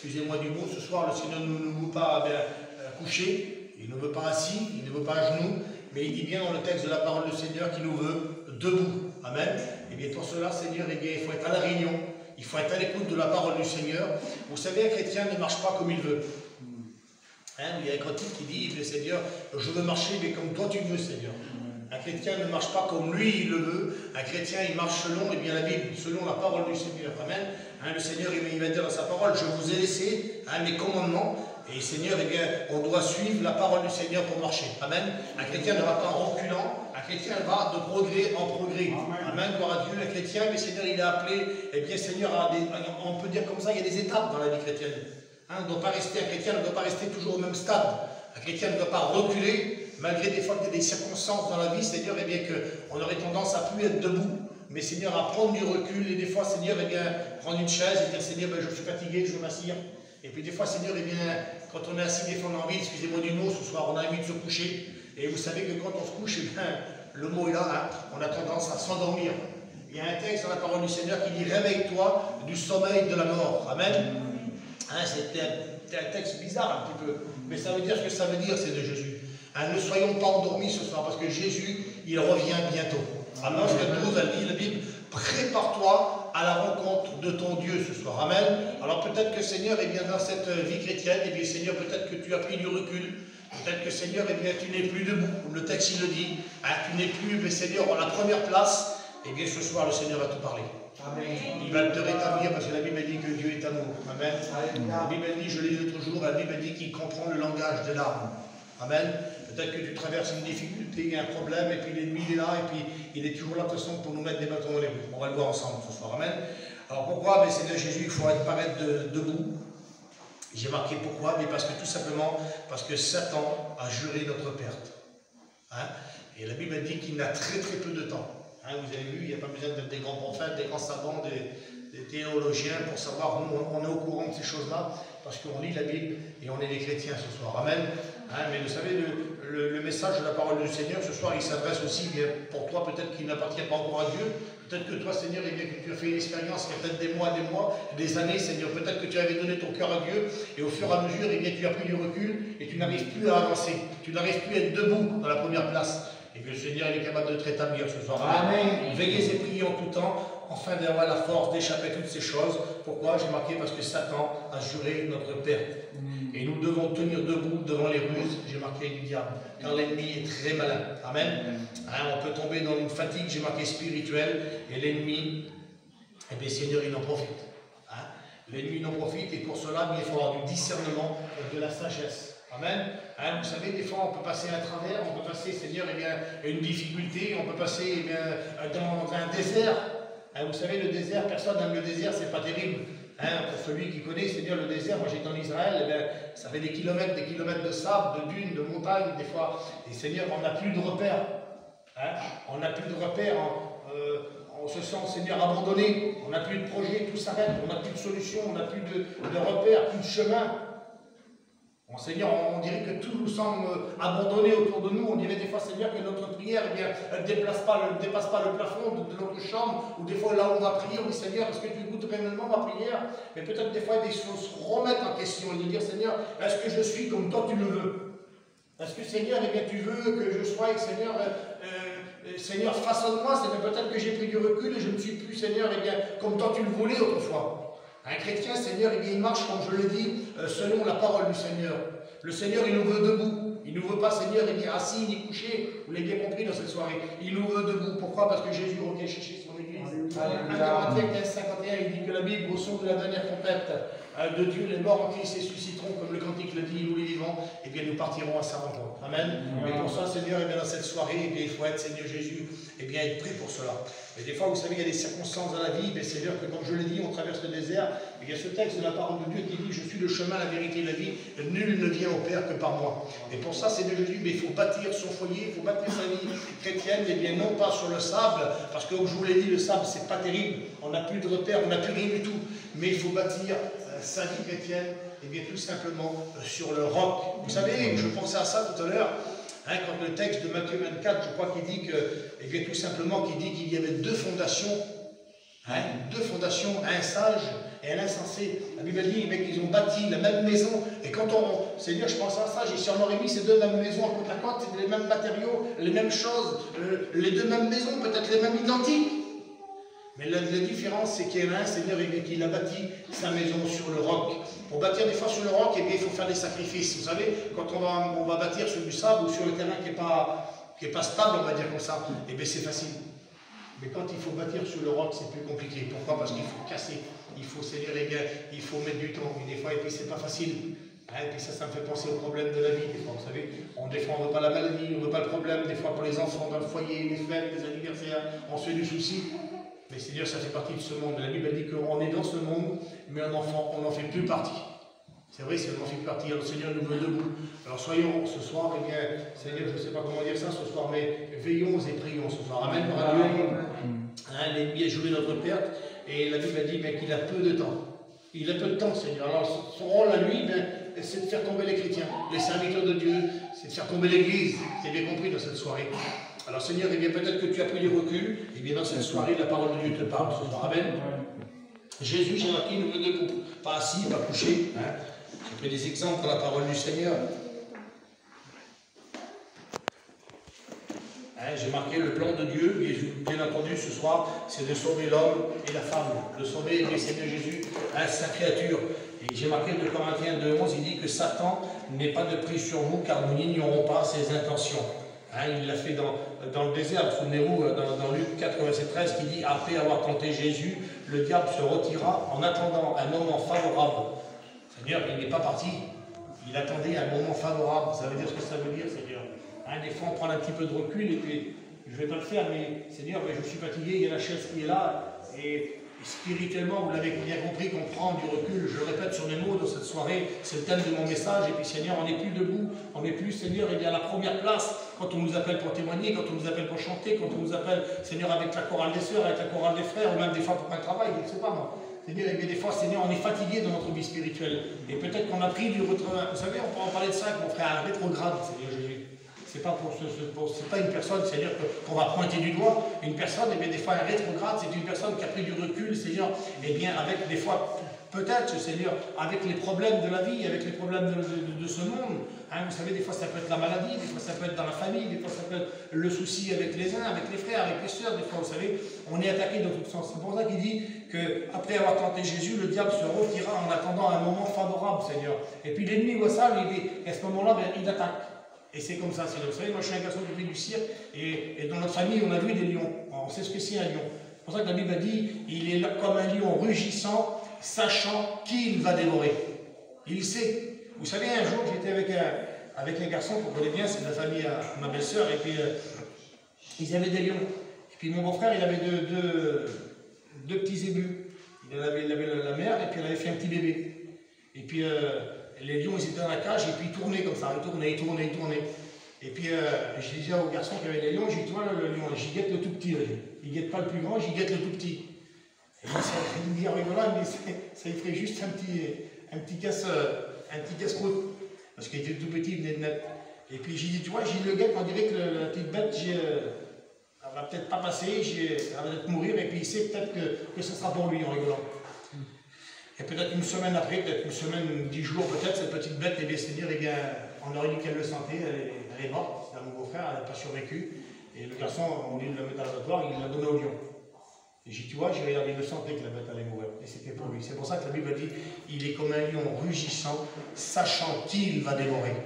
excusez-moi du mot, ce soir, le Seigneur ne nous veut pas coucher, il ne veut pas assis, il ne veut pas à genoux, mais il dit bien dans le texte de la parole du Seigneur qu'il nous veut debout. Amen. Et bien pour cela, Seigneur, eh bien, il faut être à la réunion, il faut être à l'écoute de la parole du Seigneur. Vous savez, un chrétien ne marche pas comme il veut. Hein, il y a un chrétien qui dit, Seigneur, je veux marcher, mais comme toi tu veux, Seigneur. Un chrétien ne marche pas comme lui il le veut. Un chrétien, il marche selon, eh bien, la Bible, selon la parole du Seigneur. Amen. Hein, le Seigneur, il va dire dans sa parole, je vous ai laissé mes commandements. Et Seigneur, eh bien, on doit suivre la parole du Seigneur pour marcher. Amen. Un chrétien ne va pas en reculant. Un chrétien va de progrès en progrès. Amen. Gloire à Dieu. Un chrétien, mais Seigneur, il est appelé, eh bien, Seigneur, on peut dire comme ça, il y a des étapes dans la vie chrétienne. Hein, on ne doit pas rester, un chrétien ne doit pas rester toujours au même stade. Un chrétien ne doit pas reculer, malgré des fois qu'il y a des circonstances dans la vie, Seigneur, eh bien, qu'on aurait tendance à plus être debout. Mais Seigneur, à prendre du recul, et des fois, Seigneur, eh bien, prendre une chaise et dire, Seigneur, ben, je suis fatigué, je veux m'asseoir. Et puis des fois, Seigneur, eh bien, quand on est assis, des fois on a envie, excusez-moi du mot, ce soir on a envie de se coucher. Et vous savez que quand on se couche, eh bien, le mot est là, hein, on a tendance à s'endormir. Il y a un texte dans la parole du Seigneur qui dit, réveille-toi du sommeil de la mort. Amen. Hein, c'est un texte bizarre un petit peu, mais ça veut dire ce que ça veut dire, c'est de Jésus. Hein, ne soyons pas endormis ce soir, parce que Jésus, il revient bientôt. Amen. Ce que 12 a dit, la Bible, prépare-toi à la rencontre de ton Dieu ce soir. Amen. Alors peut-être que Seigneur, eh bien, dans cette vie chrétienne, eh bien, Seigneur, peut-être que tu as pris du recul. Peut-être que Seigneur, eh bien, tu n'es plus debout, comme le texte il le dit. Hein, tu n'es plus, mais Seigneur, en la première place. Eh bien, ce soir, le Seigneur va te parler. Amen. Il va te rétablir parce que la Bible dit que Dieu est amour. Amen. La Bible dit, je l'ai dit l'autre jour, la Bible dit qu'il comprend le langage des larmes. Amen. Peut-être que tu traverses une difficulté, il y a un problème, et puis l'ennemi est là, et puis il est toujours là de toute façon pour nous mettre des bâtons dans les roues. On va le voir ensemble ce soir. Amen. Alors pourquoi? Mais c'est de Jésus, il faut paraître debout. J'ai marqué pourquoi? Mais parce que tout simplement, parce que Satan a juré notre perte. Hein? Et la Bible dit qu'il n'a très très peu de temps. Hein, vous avez vu, il n'y a pas besoin d'être des grands prophètes, des grands savants, des théologiens pour savoir, nous on est au courant de ces choses-là, parce qu'on lit la Bible et on est des chrétiens ce soir. Amen. Hein, mais vous savez, le message de la parole du Seigneur ce soir, il s'adresse aussi bien pour toi, peut-être qu'il n'appartient pas encore à Dieu, peut-être que toi, Seigneur, eh bien, que tu as fait une expérience, il y a peut-être des mois, des années, Seigneur, peut-être que tu avais donné ton cœur à Dieu, et au fur et à mesure, eh bien, tu as pris du recul, et tu n'arrives plus à avancer, tu n'arrives plus à être debout dans la première place. Et que le Seigneur il est capable de te rétablir ce soir. Amen. Veillez et priez en tout temps, afin d'avoir la force d'échapper à toutes ces choses. Pourquoi? J'ai marqué parce que Satan a juré notre perte. Et nous devons tenir debout devant les ruses, j'ai marqué du diable, car l'ennemi est très malin. Amen. Hein, on peut tomber dans une fatigue, j'ai marqué spirituelle, et l'ennemi, eh bien Seigneur, il en profite. Hein? L'ennemi il en profite, et pour cela, il faut avoir du discernement, de la sagesse. Amen. Hein, vous savez, des fois, on peut passer à travers, on peut passer, Seigneur, eh bien, une difficulté, on peut passer eh bien, dans un désert. Hein, vous savez, le désert, personne n'aime le désert, c'est pas terrible. Hein, pour celui qui connaît, Seigneur, le désert, moi j'étais en Israël, eh bien, ça fait des kilomètres de sable, de dunes, de montagnes, des fois. Et Seigneur, on n'a plus de repères. Hein, on n'a plus de repères. On se sent, Seigneur, abandonné. On n'a plus de projet, tout s'arrête. On n'a plus de solution, on n'a plus de repères, plus de chemin. Bon, Seigneur, on dirait que tout nous semble abandonné autour de nous. On dirait des fois, Seigneur, que notre prière, eh bien, elle ne dépasse pas le plafond de notre chambre. Ou des fois, là où on va prier, on dit, Seigneur, est-ce que tu écoutes réellement ma prière? Mais peut-être des fois, il faut se remettre en question et dire, Seigneur, est-ce que je suis comme toi tu le veux? Est-ce que, Seigneur, eh bien, tu veux que je sois, Seigneur, Seigneur, façonne-moi. C'est peut-être que j'ai pris du recul et je ne suis plus, Seigneur, eh bien, comme toi tu le voulais autrefois. Un chrétien, Seigneur, eh bien, il marche, comme je le dis, selon la parole du Seigneur. Le Seigneur, il nous veut debout. Il ne nous veut pas, Seigneur, eh bien, assis ni couché. Vous l'avez bien compris dans cette soirée. Il nous veut debout. Pourquoi? Parce que Jésus revient chercher son Église. 1 Corinthiens 15, 51, il dit que la Bible, au son de la dernière trompette de Dieu, les morts en Christ ressusciteront, comme le cantique le dit, nous les vivants, et bien nous partirons à sa rencontre. Amen. Mais pour ça, Seigneur, et bien dans cette soirée, et bien, il faut être, Seigneur Jésus, et bien être prêt pour cela. Et des fois, vous savez, il y a des circonstances dans la vie, mais Seigneur, que comme je l'ai dit, on traverse le désert, et il y a ce texte de la parole de Dieu qui dit, je suis le chemin, la vérité et la vie, nul ne vient au Père que par moi. Et pour ça, Seigneur Jésus, mais il faut bâtir son foyer, il faut bâtir sa vie chrétienne, et bien non pas sur le sable, parce que comme je vous l'ai dit, le sable, c'est pas terrible, on n'a plus de repères, on n'a plus rien du tout, mais il faut bâtir sa vie chrétienne, et bien tout simplement sur le roc. Vous savez, je pensais à ça tout à l'heure, hein, quand le texte de Matthieu 24, je crois qu'il dit que, et bien tout simplement, qu'il dit qu'il y avait deux fondations, Hein, deux fondations, un sage et un insensé. La Bible dit, les mecs, ils ont bâti la même maison. Et quand on, Seigneur, je pense à ça, si on aurait mis ces deux mêmes maisons à côte à côte, les mêmes matériaux, les mêmes choses, les deux mêmes maisons, peut-être les mêmes identiques. Mais la différence, c'est qu'il y en a un, Seigneur, qui a bâti sa maison sur le roc. Pour bâtir des fois sur le roc, eh bien, il faut faire des sacrifices. Vous savez, quand on va bâtir sur du sable ou sur le terrain qui n'est pas stable, on va dire comme ça, eh bien, c'est facile. Mais quand il faut bâtir sur le roc, c'est plus compliqué. Pourquoi? Parce qu'il faut casser, il faut salir les gars, il faut mettre du temps. Et des fois, et puis c'est pas facile. Hein, et puis ça me fait penser au problème de la vie. Des fois, vous savez, des fois, on ne veut pas la maladie, on ne veut pas le problème. Des fois, pour les enfants dans le foyer, les fêtes, les anniversaires, on se fait du souci. Mais Seigneur, ça fait partie de ce monde. La Bible dit qu'on est dans ce monde, mais un enfant, on n'en fait plus partie. C'est vrai, c'est on n'en fait plus partie. Alors, le Seigneur nous veut debout. Alors, soyons ce soir, eh bien, Seigneur, je ne sais pas comment dire ça ce soir, mais veillons et prions ce soir. Amen. Hein, l'ennemi a joué notre perte, et la Bible dit qu'il a peu de temps. Il a peu de temps, Seigneur. Alors, son rôle à lui, c'est de faire tomber les chrétiens, les serviteurs de Dieu, c'est de faire tomber l'Église. C'est bien compris dans cette soirée. Alors, Seigneur, eh bien, peut-être que tu as pris du recul, et bien, dans cette soirée, la parole de Dieu te parle ce soir. Amen. Jésus, j'ai marqué, nous veut debout, pas assis, pas couché. Hein. J'ai pris des exemples dans la parole du Seigneur. Hein, j'ai marqué le plan de Dieu, bien entendu, ce soir, c'est de sauver l'homme et la femme. De sauver le Seigneur Jésus, hein, sa créature. Et j'ai marqué de Corinthiens 2:11, il dit que Satan n'est pas de prise sur vous, car nous n'ignorons pas ses intentions. Hein, il l'a fait dans le désert, souvenez-vous, dans Luc 4, verset 13, qui dit, après avoir tenté Jésus, le diable se retira en attendant un moment favorable. Seigneur, il n'est pas parti, il attendait un moment favorable. Ça veut dire ce que ça veut dire, Seigneur. Hein, des fois, on prend un petit peu de recul et puis, je ne vais pas le faire, mais Seigneur, je suis fatigué, il y a la chaise qui est là, et spirituellement, vous l'avez bien compris, qu'on prend du recul. Je le répète sur les mots de cette soirée, c'est le thème de mon message. Et puis Seigneur, on n'est plus debout, on n'est plus, Seigneur, il est à la première place quand on nous appelle pour témoigner, quand on nous appelle pour chanter, quand on nous appelle, Seigneur, avec la chorale des sœurs, avec la chorale des frères, ou même des fois pour un travail, je ne sais pas moi. Seigneur, et bien des fois, Seigneur, on est fatigué dans notre vie spirituelle. Et peut-être qu'on a pris du retard. Vous savez, on peut en parler de ça, qu'on ferait un rétrograde, Seigneur Jésus. C'est pas c'est pas une personne, Seigneur, qu'on va pointer du doigt. Une personne, et bien des fois un rétrograde, c'est une personne qui a pris du recul, Seigneur, et bien avec des fois, peut-être, Seigneur, avec les problèmes de la vie, avec les problèmes de ce monde. Hein, vous savez, des fois ça peut être la maladie, des fois ça peut être dans la famille, des fois ça peut être le souci avec les uns, avec les frères, avec les sœurs. Des fois, vous savez, on est attaqué dans tous sens. C'est pour ça qu'il dit qu'après avoir tenté Jésus, le diable se retira en attendant un moment favorable, Seigneur. Et puis l'ennemi voit ça, et à ce moment-là, il attaque. Et c'est comme ça, Seigneur. Vous savez, moi je suis un garçon qui fait du cirque, et dans notre famille, on a vu des lions. On sait ce que c'est un lion. C'est pour ça que la Bible a dit, il est là comme un lion rugissant, sachant qui il va dévorer. Il sait. Vous savez, un jour, j'étais avec un garçon qu'on connaît bien, c'est de la famille à ma belle-sœur, et puis ils avaient des lions. Et puis mon beau-frère, il avait deux petits zébus. Il avait la mère, et puis elle avait fait un petit bébé. Et puis les lions, ils étaient dans la cage, et puis ils tournaient comme ça, ils tournaient. Et puis je disais au garçon qui avait des lions, j'ai dit, toi le lion, j'y guette le tout petit. Il ne guette pas le plus grand, j'y guette le tout petit. Et il me dit en rigolant, mais ça il ferait juste un petit casse-croûte. Parce qu'il était tout petit, il venait de naître. Et puis j'ai dit, tu vois, j'ai le guette, on dirait que la petite bête, elle va peut-être pas passer, elle va peut-être mourir, et puis il sait peut-être que ce sera pour lui en rigolant. Et peut-être une semaine après, peut-être une semaine, 10 jours, peut-être, cette petite bête, c'est-à-dire, eh bien, on aurait dit qu'elle le sentait, elle est morte, c'était mon beau-frère, elle n'a pas survécu. Et le garçon, on dit de la mettre à l'abattoir, il l'a donné au lion. Et j'ai dit, tu vois, j'ai regardé, il le sentait que la bête allait mourir. Et c'était pour lui. C'est pour ça que la Bible dit, il est comme un lion rugissant, sachant qui il va dévorer.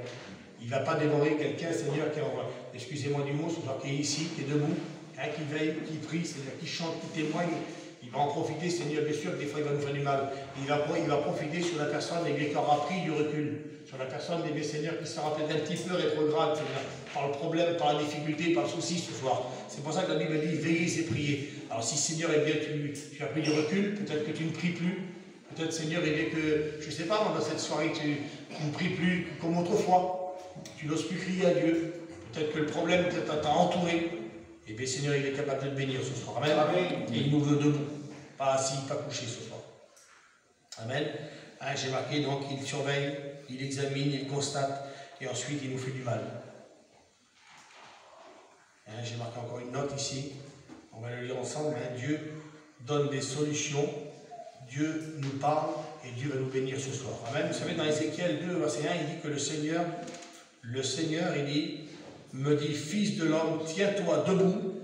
Il ne va pas dévorer quelqu'un, Seigneur, qui envoie, excusez-moi du mot, ce soir, qui est ici, qui est debout, hein, qui veille, qui prie, c'est-à-dire qui chante, qui témoigne. Il va en profiter, Seigneur, bien sûr, que des fois il va nous faire du mal. Il va profiter sur la personne qui aura pris du recul. Sur la personne, des Seigneur, qui sera peut-être un petit peu rétrograde, Seigneur, par le problème, par la difficulté, par le souci ce soir. C'est pour ça que la Bible dit, veillez et priez. Alors si, Seigneur, eh bien, tu as pris du recul, peut-être que tu ne pries plus. Peut-être, Seigneur, eh bien, que, je ne sais pas, dans cette soirée, tu ne pries plus comme autrefois. Tu n'oses plus crier à Dieu. Peut-être que le problème t'a entouré. Et bien, Seigneur, il est capable de te bénir ce soir. Amen. Amen. Et il nous veut debout. Pas assis, pas couché ce soir. Amen. Hein, j'ai marqué donc, il surveille, il examine, il constate, et ensuite il nous fait du mal. Hein, j'ai marqué encore une note ici. On va le lire ensemble. Hein. Dieu donne des solutions. Dieu nous parle et Dieu va nous bénir ce soir. Amen. Vous savez, dans Ézéchiel 2, verset 1, il dit que le Seigneur, il dit, me dit, fils de l'homme, tiens-toi debout,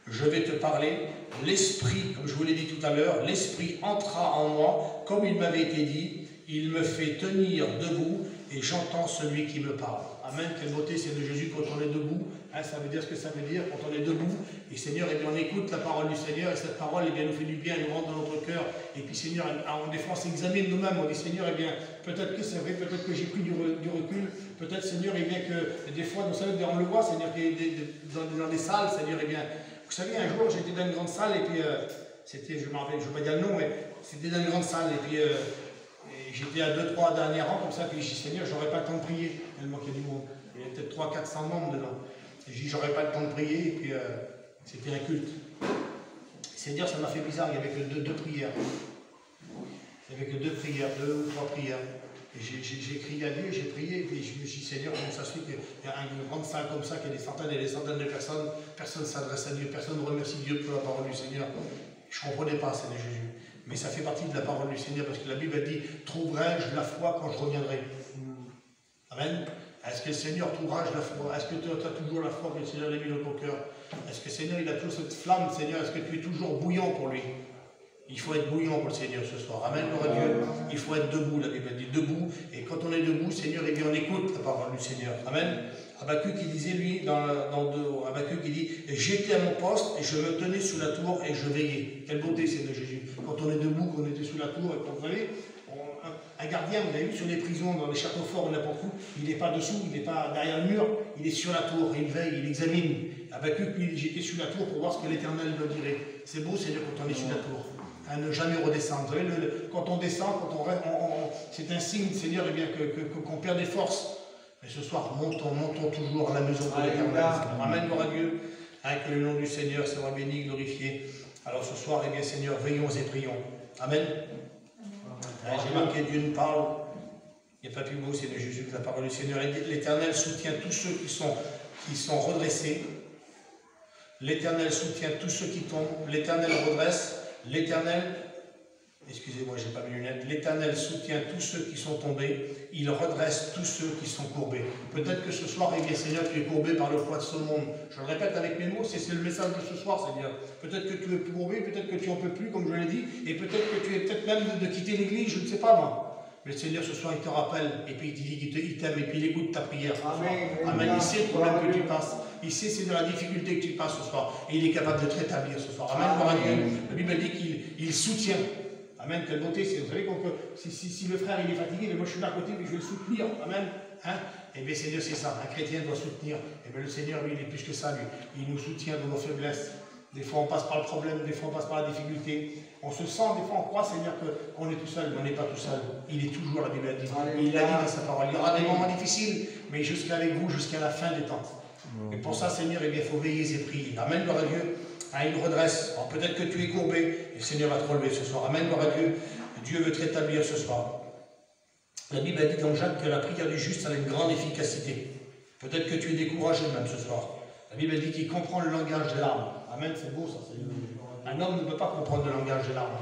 je vais te parler. L'Esprit, comme je vous l'ai dit tout à l'heure, l'Esprit entra en moi, comme il m'avait été dit, il me fait tenir debout et j'entends celui qui me parle. Amen, quelle beauté c'est de Jésus quand on est debout. Hein, ça veut dire ce que ça veut dire quand on est debout. Et Seigneur, eh bien, on écoute la parole du Seigneur et cette parole eh bien, nous fait du bien, elle nous rentre dans notre cœur. Et puis Seigneur, des fois on s'examine nous-mêmes, on dit Seigneur, eh bien, peut-être que c'est vrai, peut-être que j'ai pris du recul, peut-être Seigneur, eh bien, que des fois, on le voit, Seigneur, dans des salles, Seigneur, eh bien, vous savez, un jour j'étais dans une grande salle et puis c'était, je me rappelle, je ne vais pas dire le nom, mais c'était dans une grande salle et puis j'étais à 2-3 derniers rangs comme ça, puis j'ai dit Seigneur, j'aurais pas le temps de prier, tellement qu'il y a du monde. Il y avait peut-être 300-400 membres dedans. Et j'ai dit j'aurais pas le temps de prier et puis c'était un culte. C'est-à-dire, ça m'a fait bizarre, il n'y avait que deux prières. Il n'y avait que 2 prières, 2 ou 3 prières. Et j'ai crié à Dieu, j'ai prié, et puis je me suis dit, Seigneur, comment ça se fait qu'il y a une grande salle comme ça, qu'il y a des centaines et des centaines de personnes, personne ne s'adresse à Dieu, personne ne remercie Dieu pour la parole du Seigneur. Je ne comprenais pas, Seigneur Jésus. Mais ça fait partie de la parole du Seigneur, parce que la Bible a dit, trouverai-je la foi quand je reviendrai. Amen. Est-ce que le Seigneur trouvera-je la foi? Est-ce que tu as toujours la foi que le Seigneur l'a mis dans ton cœur? Est-ce que le Seigneur, il a toujours cette flamme, Seigneur? Est-ce que tu es toujours bouillant pour lui? Il faut être bouillant pour le Seigneur ce soir. Amen, gloire à Dieu. Il faut être debout, la Bible dit debout. Et quand on est debout, Seigneur, eh bien on écoute la parole du Seigneur. Amen. Habakkuk, il disait, lui, Habakkuk, il dit, j'étais à mon poste et je me tenais sous la tour et je veillais. Quelle beauté, c'est de Jésus. Quand on est debout, qu'on était sous la tour, et vous savez, un gardien, vous avez vu sur les prisons, dans les châteaux forts, n'importe où, il n'est pas dessous, il n'est pas derrière le mur, il est sur la tour, il veille, il examine. Habakkuk, lui, j'étais sur la tour pour voir ce que l'Éternel me dirait. C'est beau, Seigneur, quand on est sur la tour. À ne jamais redescendre. Vous savez, quand on descend, c'est un signe, Seigneur, eh bien, qu'on perd des forces. Mais ce soir, montons toujours à la maison de l'Éternel. Amen, gloire à Dieu. Que le nom du Seigneur soit béni, glorifié. Alors ce soir, eh bien, Seigneur, veillons et prions. Amen. J'ai marqué, Dieu nous parle. Il n'y a pas plus beau, c'est de Jésus que la parole du Seigneur. L'Éternel soutient tous ceux qui sont redressés. L'Éternel soutient tous ceux qui tombent. L'Éternel redresse. L'Éternel, excusez-moi, j'ai pas mes lunettes, l'Éternel soutient tous ceux qui sont tombés, il redresse tous ceux qui sont courbés. Peut-être que ce soir, eh bien, Seigneur, tu es courbé par le poids de ce monde. Je le répète avec mes mots, c'est le message de ce soir, Seigneur. Peut-être que tu es courbé, peut-être que tu n'en peux plus, comme je l'ai dit, et peut-être que tu es peut-être même de quitter l'église, je ne sais pas moi. Mais le Seigneur, ce soir, il te rappelle, et puis il te dit qu'il t'aime, et puis il écoute ta prière. Amen. Il sait le problème que tu passes. Il sait c'est de la difficulté que tu passes ce soir. Et il est capable de te rétablir ce soir. Amen. Gloire à Dieu. La Bible dit qu'il soutient. Amen. Quelle beauté. Vous savez qu'on peut, si le frère il est fatigué, mais moi je suis là à côté, mais je vais le soutenir. Amen. Hein? Et bien Seigneur, c'est ça. Un chrétien doit soutenir. Et bien le Seigneur, lui, il est plus que ça, lui. Il nous soutient dans nos faiblesses. Des fois on passe par le problème, des fois on passe par la difficulté. On se sent, des fois on croit, Seigneur, qu'on est tout seul, mais on n'est pas tout seul. Il est toujours, la Bible a dit. Il l'a dit dans sa parole. Il y aura des moments difficiles, mais jusqu'avec vous, jusqu'à la fin des temps. Et pour ça, Seigneur, eh bien, il faut veiller et prier. Amen, gloire à Dieu. Il redresse. Peut-être que tu es courbé, et le Seigneur va te relever ce soir. Amen, gloire à Dieu. Dieu veut te rétablir ce soir. La Bible a dit dans Jacques que la prière du juste a une grande efficacité. Peut-être que tu es découragé même ce soir. La Bible dit qu'il comprend le langage des larmes. Amen, c'est beau ça. Un homme ne peut pas comprendre le langage des larmes.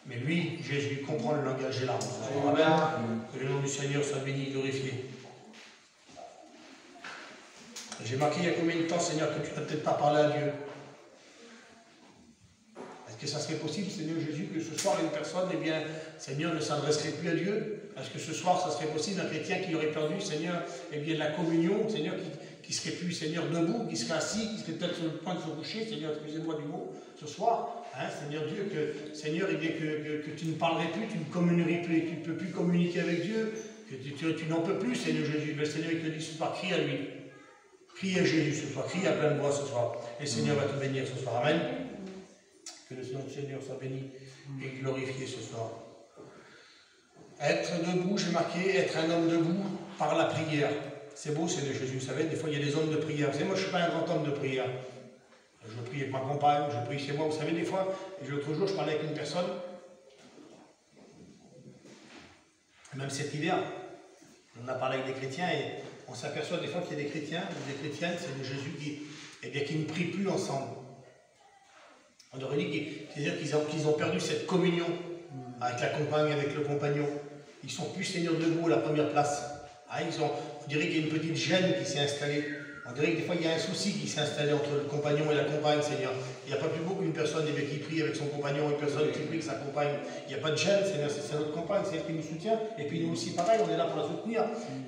Mais lui, Jésus, comprend le langage des larmes. Amen. Que le nom du Seigneur soit béni et glorifié. J'ai marqué il y a combien de temps, Seigneur, que tu n'as peut-être pas parlé à Dieu? Est-ce que ça serait possible, Seigneur Jésus, que ce soir, une personne, eh bien, Seigneur, ne s'adresserait plus à Dieu? Est-ce que ce soir, ça serait possible, un chrétien qui aurait perdu, Seigneur, eh bien, de la communion, Seigneur, qui serait plus, Seigneur, debout, qui serait assis, qui serait peut-être sur le point de se coucher, Seigneur, excusez-moi du mot, ce soir, hein, Seigneur Dieu, Seigneur, eh bien, que tu ne parlerais plus, tu ne communiquerais plus, tu ne peux plus communiquer avec Dieu, que tu n'en peux plus, Seigneur Jésus. Le Seigneur, il te dit ce soir, crie à lui. Crie à Jésus ce soir, crie à pleine voix ce soir. Et le Seigneur va te bénir ce soir. Amen. Que le Seigneur soit béni et glorifié ce soir. Être debout, j'ai marqué, être un homme debout par la prière. C'est beau, c'est de Jésus. Vous savez, des fois, il y a des hommes de prière. Vous savez, moi, je ne suis pas un grand homme de prière. Je prie avec ma compagne, je prie chez moi. Vous savez, des fois, l'autre jour, je parlais avec une personne, même cet hiver, on a parlé avec des chrétiens et on s'aperçoit des fois qu'il y a des chrétiens ou des chrétiennes, c'est de Jésus qui ne prient plus ensemble. On aurait dit c'est-à-dire qu'ils ont perdu cette communion avec la compagne, avec le compagnon. Ils sont plus, Seigneur, debout à la première place. Ah, on dirait qu'il y a une petite gêne qui s'est installée. On dirait que des fois, il y a un souci qui s'est installé entre le compagnon et la compagne, Seigneur. Il n'y a pas plus beau qu'une personne qui prie avec son compagnon, une personne qui prie avec sa compagne. Il n'y a pas de gêne, Seigneur, c'est notre compagne, c'est elle qui nous soutient. Et puis nous aussi, pareil, on est là pour la soutenir.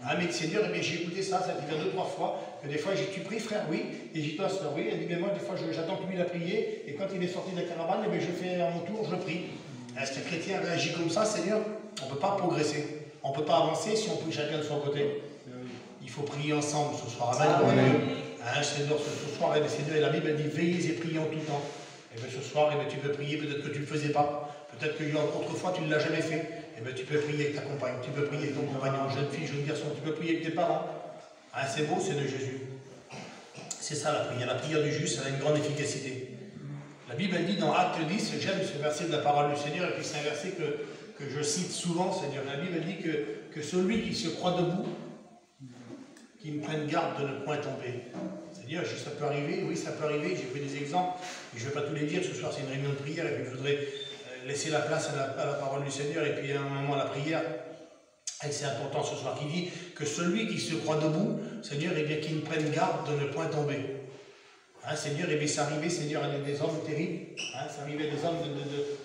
Ah, mais Seigneur, eh j'ai écouté ça fait 2-3 fois, que des fois, tu pries, frère, oui. Et j'ai dit, toi, sœur, oui. Elle dit, mais moi, des fois, j'attends que lui, il a prié. Et quand il est sorti de la caravane, eh je fais à mon tour, je prie. Est-ce qu'un chrétien réagit comme ça, Seigneur? On ne peut pas progresser. On ne peut pas avancer si on prie chacun de son côté. Il faut prier ensemble ce soir. Amen. Hein, Seigneur, ce soir, Seigneur, la Bible dit veillez et priez en tout temps. Et bien ce soir, tu peux prier, peut-être que tu ne le faisais pas. Peut-être qu'autrefois tu ne l'as jamais fait. Et bien tu peux prier avec ta compagne, tu peux prier avec ton compagnon, jeune fille, jeune garçon, tu peux prier avec tes parents. Hein, c'est beau, c'est de Jésus. C'est ça la prière. La prière du juste, elle a une grande efficacité. La Bible elle dit dans Acte 10, j'aime ce verset de la parole du Seigneur, et puis c'est un verset que je cite souvent, Seigneur. La Bible elle dit que celui qui se croit debout, qu'il prenne garde de ne point tomber. C'est-à-dire, ça peut arriver, oui, ça peut arriver, j'ai pris des exemples, mais je ne vais pas tous les dire, ce soir c'est une réunion de prière, et puis je voudrais laisser la place à la parole du Seigneur, et puis à un moment à la prière, et c'est important ce soir, qui dit que celui qui se croit debout, Seigneur, eh bien, qu'il ne prenne garde de ne point tomber. Hein, Seigneur, eh bien, ça arrivait, Seigneur, à des hommes terribles, hein, ça arrivait à des hommes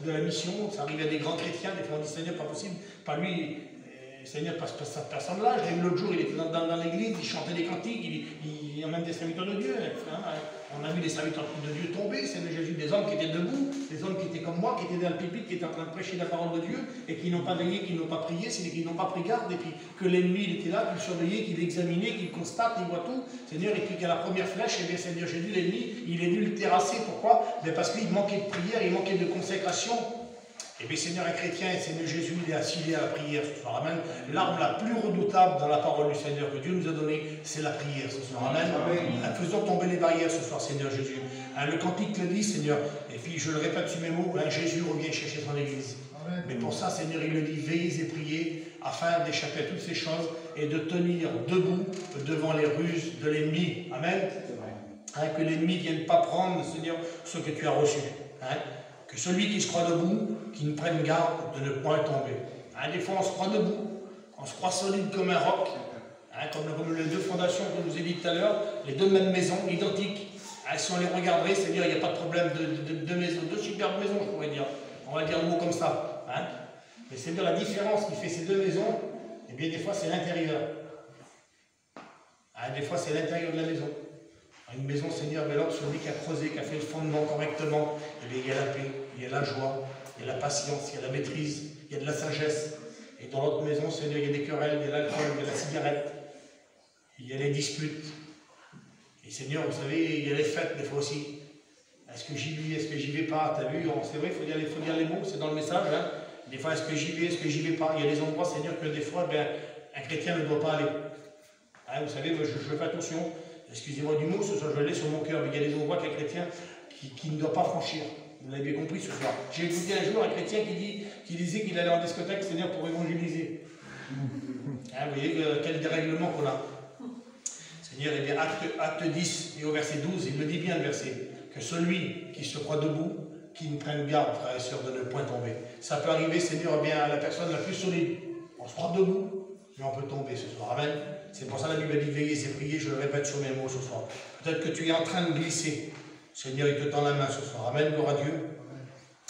de la mission, ça arrivait à des grands chrétiens, des fois on dit, Seigneur, pas possible, pas lui. Seigneur, cette personne-là, je l'ai vu l'autre jour, il était dans l'église, il chantait des cantiques, il y a même des serviteurs de Dieu. Hein. On a vu des serviteurs de Dieu tomber, Seigneur Jésus, des hommes qui étaient debout, des hommes qui étaient comme moi, qui étaient dans le pupitre, qui étaient en train de prêcher la parole de Dieu, et qui n'ont pas veillé, qui n'ont pas prié, qui n'ont pas pris garde, et puis que l'ennemi il était là, qu'il surveillait, qu'il examinait, qu'il constate, il voit tout, Seigneur, et puis qu'à la première flèche, eh bien, Seigneur Jésus, l'ennemi, il est venu le terrasser. Pourquoi? Parce qu'il manquait de prière, il manquait de consécration. Et bien, Seigneur, un chrétien, et Seigneur Jésus, il est assis à la prière ce soir. Amen. L'arme la plus redoutable dans la parole du Seigneur que Dieu nous a donnée, c'est la prière ce soir. Amen. Faisons tomber les barrières ce soir, Seigneur Jésus. Hein, le cantique le dit, Seigneur, et puis je le répète sur mes mots, hein, Jésus revient chercher son Église. Amen. Mais pour ça, Seigneur, il le dit, veillez et priez, afin d'échapper à toutes ces choses et de tenir debout devant les ruses de l'ennemi. Amen. Hein, que l'ennemi ne vienne pas prendre, Seigneur, ce que tu as reçu. Hein. Que celui qui se croit debout, qui ne prenne garde de ne point tomber. Hein, des fois, on se croit debout, on se croit solide comme un roc, hein, comme les deux fondations que je vous ai dit tout à l'heure, les deux mêmes maisons, identiques. Hein, si on les regarderait, c'est-à-dire il n'y a pas de problème de maisons, deux superbes maisons, je pourrais dire. On va dire un mot comme ça. Hein. Mais c'est-à-dire la différence qui fait ces deux maisons, eh bien des fois c'est l'intérieur. Hein, des fois c'est l'intérieur de la maison. Une maison, Seigneur, mais l'autre, celui qui a creusé, qui a fait le fondement correctement, eh bien, il y a la paix, il y a la joie, il y a la patience, il y a la maîtrise, il y a de la sagesse. Et dans l'autre maison, Seigneur, il y a des querelles, il y a l'alcool, il y a la cigarette, il y a les disputes. Et Seigneur, vous savez, il y a les fêtes, des fois aussi. Est-ce que j'y vais, est-ce que j'y vais pas? T'as vu, c'est vrai, il faut dire les mots, c'est dans le message. Hein. Des fois, est-ce que j'y vais, est-ce que j'y vais pas? Il y a des endroits, Seigneur, que des fois, ben, un chrétien ne doit pas aller. Hein, vous savez, moi, je fais attention. Excusez-moi du mot, ce soir je l'ai sur mon cœur, mais il y a des endroits qu'un chrétien qui ne doit pas franchir. Vous l'avez bien compris ce soir. J'ai écouté un jour un chrétien qui disait qu'il allait en discothèque, Seigneur, pour évangéliser. Hein, vous voyez quel dérèglement qu'on a. Seigneur, eh bien, acte 10 et au verset 12, il me dit bien le verset, que celui qui se croit debout, qui ne prenne garde, frères et sœurs, de ne point tomber. Ça peut arriver, Seigneur, eh bien, à la personne la plus solide. On se croit debout, mais on peut tomber ce soir. Amen. C'est pour ça que la Bible dit veillez et priez, je le répète sur mes mots ce soir. Peut-être que tu es en train de glisser. Seigneur, il te tend la main ce soir. Amen, gloire à Dieu.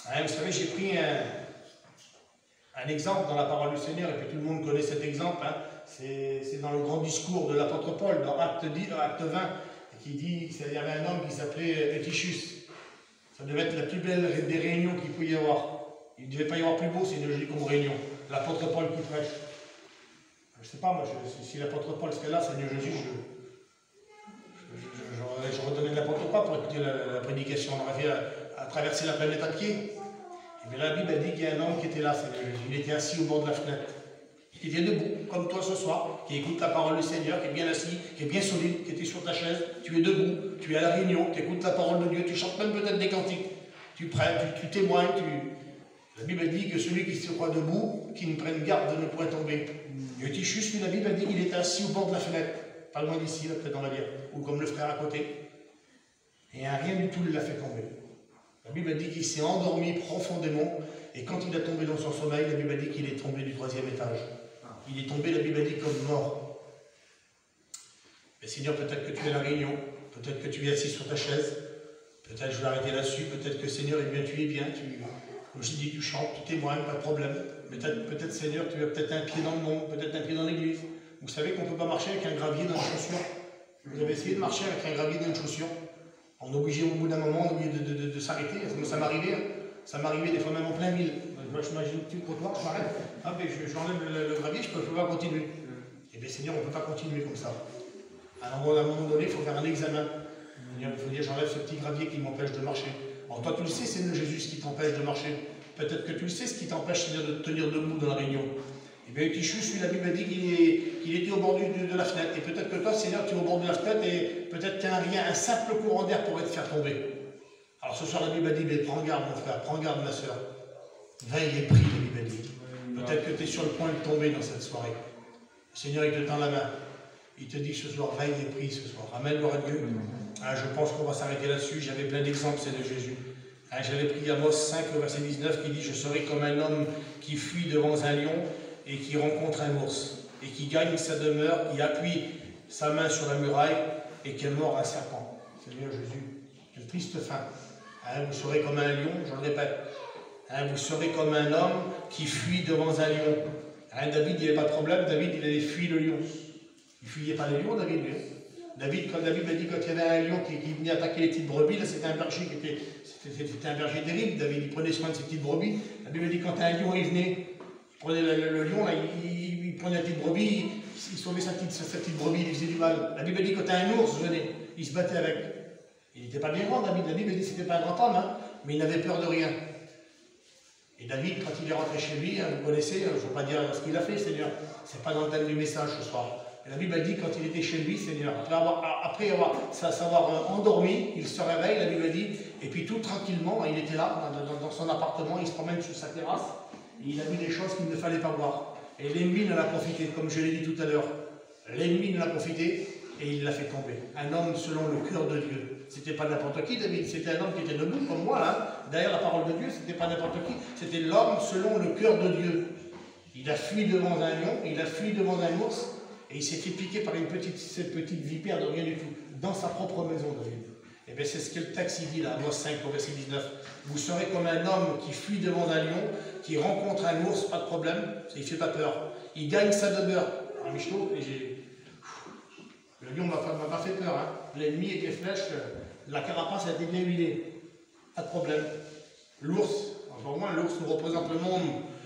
Hein, vous savez, j'ai pris un exemple dans la parole du Seigneur, et puis tout le monde connaît cet exemple. Hein. C'est dans le grand discours de l'apôtre Paul, dans Acte 20, qui dit qu'il y avait un homme qui s'appelait Eutychus. Ça devait être la plus belle des réunions qu'il pouvait y avoir. Il ne devait pas y avoir plus beau, c'est une logique comme réunion. L'apôtre Paul qui prêche. Je ne sais pas, moi, si l'apôtre Paul serait là, Seigneur Jésus, je redonnais n'importe quoi pour écouter la prédication. On aurait fait à traverser la planète à pied. Et bien la Bible a dit qu'il y a un homme qui était là, Seigneur Jésus. Il était assis au bord de la fenêtre. Il était debout, comme toi ce soir, qui écoute la parole du Seigneur, qui est bien assis, qui est bien solide, qui était sur ta chaise. Tu es debout, tu es à la réunion, tu écoutes la parole de Dieu, tu chantes même peut-être des cantiques. Tu prêches, tu témoignes, La Bible dit que celui qui se croit debout, qui ne prenne garde de ne point tomber. Et Eutychus, la Bible dit qu'il était assis au bord de la fenêtre, pas loin d'ici, peut-être on va dire, ou comme le frère à côté. Et rien du tout ne l'a fait tomber. La Bible dit qu'il s'est endormi profondément, et quand il a tombé dans son sommeil, la Bible dit qu'il est tombé du 3e étage. Il est tombé, la Bible dit, comme mort. Mais Seigneur, peut-être que tu es à la réunion, peut-être que tu es assis sur ta chaise, peut-être je vais arrêter là-dessus, peut-être que Seigneur, eh bien, tu es bien, comme je dis, tu chantes, tu témoignes, pas de problème. Peut-être Seigneur, tu as peut-être un pied dans le monde, peut-être un pied dans l'église. Vous savez qu'on ne peut pas marcher avec un gravier dans une chaussure. Vous avez essayé de marcher avec un gravier dans une chaussure. On est obligé au bout d'un moment, on est obligé de s'arrêter. Ça m'arrivait, hein. Ça m'arrivait des fois même en plein mille. Moi, je m'imagine un petit trottoir, je m'arrête. Ah, ben, j'enlève le gravier, je ne peux pas continuer. Eh bien Seigneur, on ne peut pas continuer comme ça. Alors, à un moment donné, il faut faire un examen. Il faut dire, j'enlève ce petit gravier qui m'empêche de marcher. Alors toi, tu le sais, c'est le Jésus ce qui t'empêche de marcher. Peut-être que tu le sais, ce qui t'empêche, c'est de te tenir debout dans la réunion. Eh bien, Tichus, la Bible dit qu'il était au bord de la fenêtre. Et peut-être que toi, Seigneur, tu es au bord de la fenêtre et peut-être qu'il y a un simple courant d'air pourrait te faire tomber. Alors ce soir, la Bible dit, mais prends garde, mon frère, prends garde, ma soeur. Veille et prie, la Bible dit. Peut-être que tu es sur le point de tomber dans cette soirée. Le Seigneur, il te tend la main. Il te dit ce soir, veille et prie ce soir. Amen, gloire à Dieu. Ah, je pense qu'on va s'arrêter là-dessus. J'avais plein d'exemples, c'est de Jésus. Ah, j'avais pris Amos 5, au verset 19, qui dit « Je serai comme un homme qui fuit devant un lion et qui rencontre un ours, et qui gagne sa demeure, qui appuie sa main sur la muraille et qui mord un serpent. » Seigneur Jésus, quelle triste fin. Hein, vous serez comme un lion, je le répète. Hein, vous serez comme un homme qui fuit devant un lion. Hein, David, il n'y avait pas de problème. David, il avait fui le lion. Il ne fuyait pas les lions, David, lui. David, quand David a dit quand il y avait un lion qui venait attaquer les petites brebis, là c'était un berger qui était. C'était un berger terrible. David, il prenait soin de ses petites brebis. La Bible dit quand un lion il venait, il prenait le lion, là, il prenait la petite brebis, il sauvait sa petite brebis, il lui faisait du mal. La Bible dit quand un ours venait, il se battait avec. Il n'était pas bien grand, David. La Bible dit que c'était pas un grand homme, hein, mais il n'avait peur de rien. Et David, quand il est rentré chez lui, hein, vous connaissez, je ne veux pas dire ce qu'il a fait, Seigneur, c'est pas dans le thème du message ce soir. Et la Bible dit, quand il était chez lui, Seigneur, après s'avoir endormi, il se réveille, la Bible dit, et puis tout tranquillement, il était là, dans son appartement, il se promène sur sa terrasse, et il a vu des choses qu'il ne fallait pas voir. Et l'ennemi en a profité, comme je l'ai dit tout à l'heure. L'ennemi en a profité, et il l'a fait tomber. Un homme selon le cœur de Dieu. C'était pas n'importe qui, David, c'était un homme qui était debout, comme moi, là, derrière la parole de Dieu, c'était pas n'importe qui, c'était l'homme selon le cœur de Dieu. Il a fui devant un lion, il a fui devant un ours, et il s'est fait piquer par cette petite vipère de rien du tout, dans sa propre maison, David. Et bien c'est ce que le texte dit là, Amos 5, au verset 19. Vous serez comme un homme qui fuit devant un lion, qui rencontre un ours, pas de problème, il ne fait pas peur. Il gagne sa demeure. Un michto, le lion ne m'a pas fait peur. Hein. L'ennemi avec les flèches, la carapace a été bien huilée. Pas de problème. L'ours, encore moins, l'ours nous représente le monde.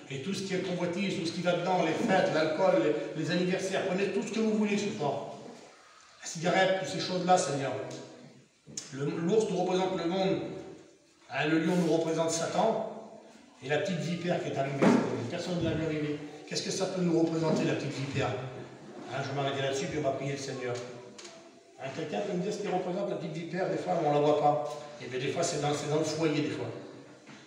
Et tout ce qui est convoitise, tout ce qui va dedans, les fêtes, l'alcool, les anniversaires, prenez tout ce que vous voulez ce soir. La cigarette, toutes ces choses-là, Seigneur. L'ours nous représente le monde. Hein, le lion nous représente Satan. Et la petite vipère qui est arrivée, personne ne l'a vu arriver. Qu'est-ce que ça peut nous représenter, la petite vipère? Hein, je vais m'arrêter là-dessus, puis on va prier le Seigneur. Hein, quelqu'un peut me dire ce qui représente la petite vipère, des fois, on ne la voit pas. Et bien des fois, c'est dans le foyer, des fois.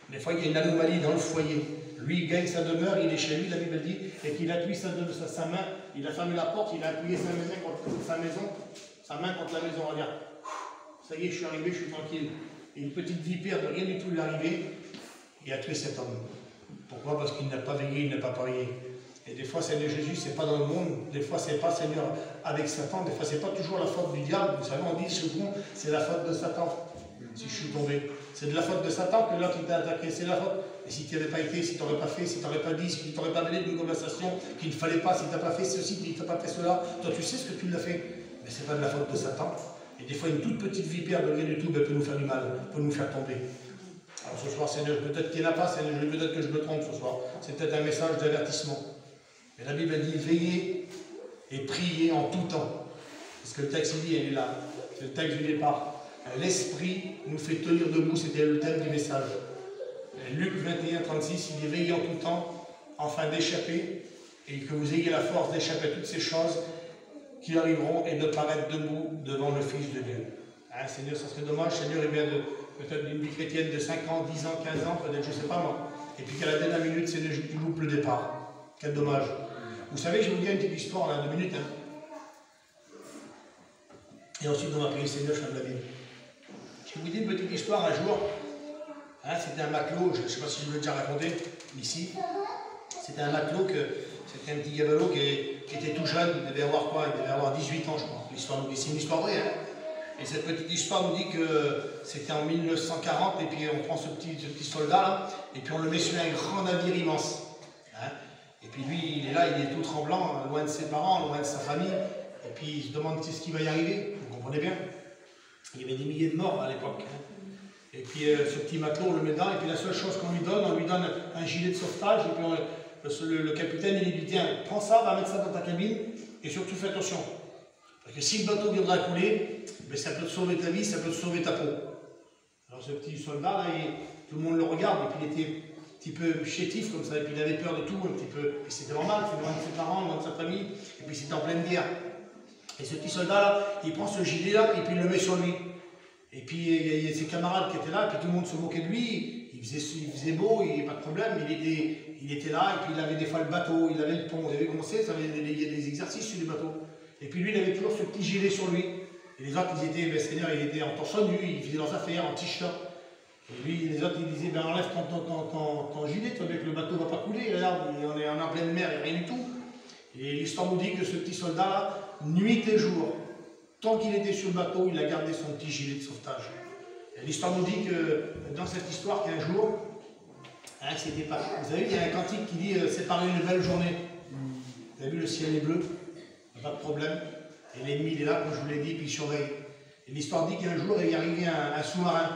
Des fois, il y a une anomalie dans le foyer. Lui, il gagne sa demeure, il est chez lui, la Bible dit, et qu'il appuie sa main, il a fermé la porte, il a appuyé sa main contre la maison, regarde. Ça y est, je suis arrivé, je suis tranquille. Et une petite vipère de rien du tout lui est arrivée, et a tué cet homme. Pourquoi? Parce qu'il n'a pas veillé, il n'a pas prié. Et des fois, Seigneur Jésus, c'est pas dans le monde, des fois, c'est pas, Seigneur, avec Satan, des fois, c'est pas toujours la faute du diable. Vous savez, on dit souvent, c'est la faute de Satan. Si je suis tombé, c'est de la faute de Satan que l'autre t'a attaqué, c'est la faute. Et si tu n'avais pas été, si tu n'aurais pas fait, si tu n'aurais pas dit, si tu n'aurais pas mené d'une conversation qu'il ne fallait pas, si tu n'as pas fait ceci, si tu n'as pas fait cela, toi tu sais ce que tu l'as fait. Mais ce n'est pas de la faute de Satan. Et des fois, une toute petite vipère de rien du tout peut nous faire du mal, peut nous faire tomber. Alors ce soir, Seigneur, peut-être qu'il n'y en a pas, Seigneur, peut-être que je me trompe ce soir. C'est peut-être un message d'avertissement. Mais la Bible dit, veillez et priez en tout temps. Parce que le texte dit, elle est là. C'est le texte du départ. L'esprit nous fait tenir debout, c'était le thème du message. Luc 21, 36, il dit veillez en tout temps, afin d'échapper, et que vous ayez la force d'échapper à toutes ces choses qui arriveront et de paraître debout devant le Fils de Dieu. Hein, Seigneur, ça serait dommage, Seigneur, il vient peut-être d'une vie chrétienne de 5 ans, 10 ans, 15 ans, peut-être, je ne sais pas moi, et puis qu'à la dernière minute, Seigneur, tu loupes le départ. Quel dommage. Vous savez, je vais vous dire une petite histoire, là, 2 minutes. Hein. Et ensuite, on va prier le Seigneur, je ferme la Bible. Je vous dis une petite histoire. Un jour, Hein, c'était un matelot, je ne sais pas si je vous l'ai déjà raconté ici. C'était un matelot, c'était un petit gavelot qui était tout jeune, il devait avoir quoi? Il devait avoir 18 ans, je crois. L'histoire nous dit, c'est une histoire vraie. Hein. Et cette petite histoire nous dit que c'était en 1940, et puis on prend ce petit soldat là, et puis on le met sur un grand navire immense. Hein. Et puis lui, il est là, il est tout tremblant, loin de ses parents, loin de sa famille, et puis il se demande qu'est-ce qui va y arriver. Vous comprenez bien? Il y avait des milliers de morts à l'époque. Hein. Et puis ce petit matelot, on le met dedans, et puis la seule chose qu'on lui donne un gilet de sauvetage, et puis le capitaine, il lui dit, tiens, prends ça, va mettre ça dans ta cabine, et surtout fais attention. Parce que si le bateau viendra à couler, ben, ça peut te sauver ta vie, ça peut te sauver ta peau. Alors ce petit soldat, là, tout le monde le regarde, et puis il était un petit peu chétif comme ça, et puis il avait peur de tout, un petit peu. Et c'était normal, c'est loin de ses parents, loin de sa famille, et puis c'était en pleine guerre. Et ce petit soldat, là, il prend ce gilet-là, et puis il le met sur lui. Et puis il y a ses camarades qui étaient là, et puis tout le monde se moquait de lui, il faisait beau, il n'y avait pas de problème, il était là, et puis il avait des fois le bateau, il avait le pont, vous avez commencé, il y a des exercices sur les bateaux. Et puis lui, il avait toujours ce petit gilet sur lui. Et les autres, ils étaient, ben, Seigneur, il était en torse nu, il faisait leurs affaires, en t-shirt. Et lui, les autres, ils disaient, ben enlève ton gilet, tu vois bien que le bateau ne va pas couler, regarde, on est en pleine mer, il n'y a rien du tout. Et l'histoire nous dit que ce petit soldat-là, nuit et jour, tant qu'il était sur le bateau, il a gardé son petit gilet de sauvetage. L'histoire nous dit que dans cette histoire, qu'un jour, hein, c'était pas. Vous savez, il y a un cantique qui dit c'est par une belle journée. Vous avez vu, le ciel est bleu, pas de problème. Et l'ennemi, il est là, comme je vous l'ai dit, puis il surveille. Et l'histoire dit qu'un jour, il est arrivé un sous-marin.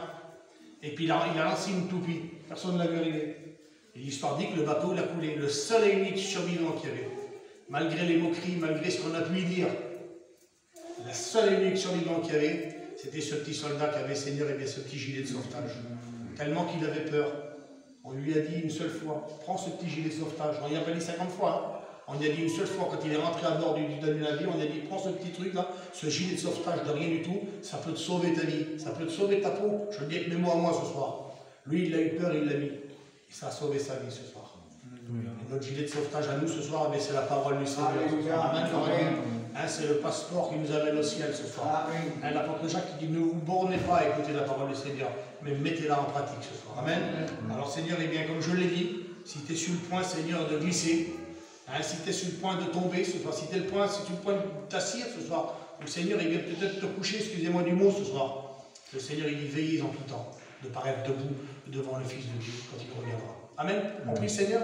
Et puis il a lancé une toupie. Personne ne l'a vu arriver. Et l'histoire dit que le bateau, il a coulé. Le seul et unique survivant qu'il y avait. Malgré les moqueries, malgré ce qu'on a pu y dire. La seule et unique survivant qu'il y avait, c'était ce petit soldat qui avait, Seigneur, et bien ce petit gilet de sauvetage. Tellement qu'il avait peur. On lui a dit une seule fois, prends ce petit gilet de sauvetage. On y a pas dit 50 fois. Hein. On y a dit une seule fois, quand il est rentré à bord du navire, on a dit, prends ce petit truc là, ce gilet de sauvetage de rien du tout, ça peut te sauver ta vie, ça peut te sauver ta peau. Je le dis avec mes mots à moi ce soir. Lui, il a eu peur, il l'a mis. Et ça a sauvé sa vie ce soir. Et notre gilet de sauvetage à nous ce soir, c'est la parole du Seigneur. Amen. Hein, c'est le passeport qui nous amène au ciel ce soir. Hein, l'apôtre Jacques qui dit, ne vous bornez pas à écouter la parole du Seigneur, mais mettez-la en pratique ce soir. Amen. Alors Seigneur, eh bien, comme je l'ai dit, si tu es sur le point, Seigneur, de glisser, hein, si tu es sur le point de tomber ce soir, si tu es sur le point de t'assire ce soir, le Seigneur, il vient peut-être te coucher, excusez-moi du mot ce soir. Le Seigneur, il dit, veillez en tout temps, de paraître debout devant le Fils de Dieu quand il reviendra. Amen. On prie, Seigneur.